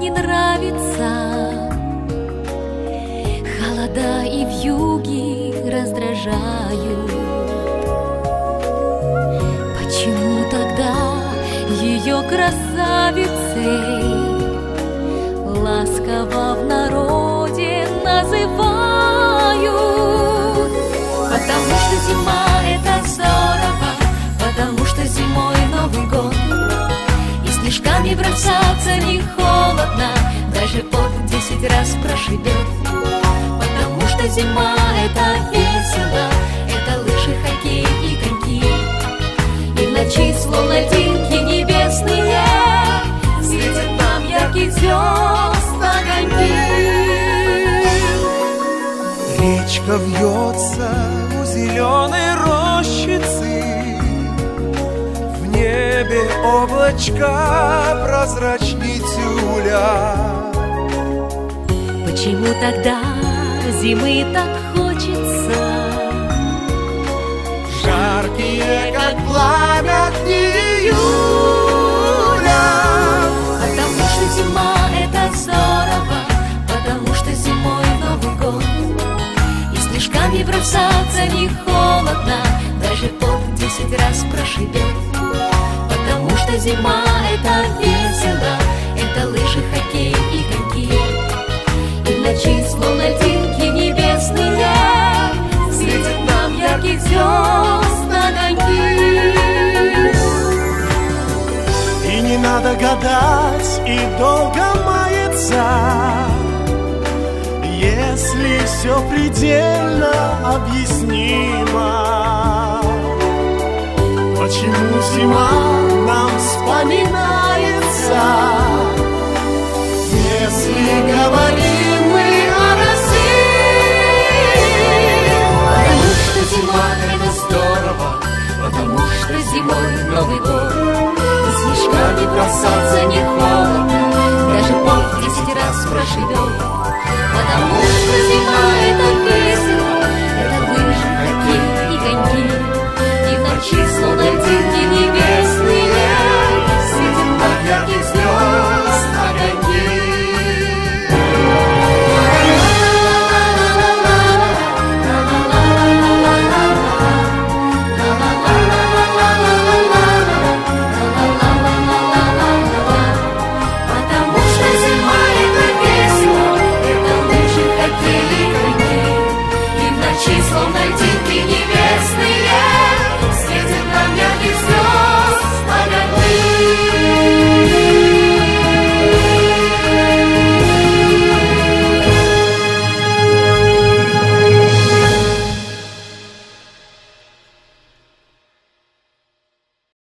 не нравится. Холода и вьюги раздражают. Почему тогда ее красавицей ласково в народе называют? Потому что зима — это здорово, потому что зимой Новый год. И снежками бросаться не холодно, даже под 10 раз прошибет. Потому что зима — это весело, это лыжи, хоккей и коньки. И в ночи, словно льдинки небесные, светят нам ярких звезд огоньки. Речка вьется у зеленой рощицы, в небе облачка прозрачней тюля. Почему тогда зимы так хочется? Жаркие, как пламя июля. Потому что зима — это здорово, потому что зимой Новый год. И снежками бросаться не холодно, даже под 10 раз прошибет. Потому что зима — это весело, это лыжи, хоккей и коньки. И в ночи, словно льдинки небесные, светят нам ярких звезд огоньки. И не надо гадать и долго маяться, если все предельно объяснимо. Почему зима нам вспоминается, если говорим мы о России? Потому что зима — это здорово, потому что зимой Новый год. И снежками бросаться не холодно, даже под 10 раз прошибет. Потому что зима — это весело, это лыжи, хоккей и коньки. И в ночи, словно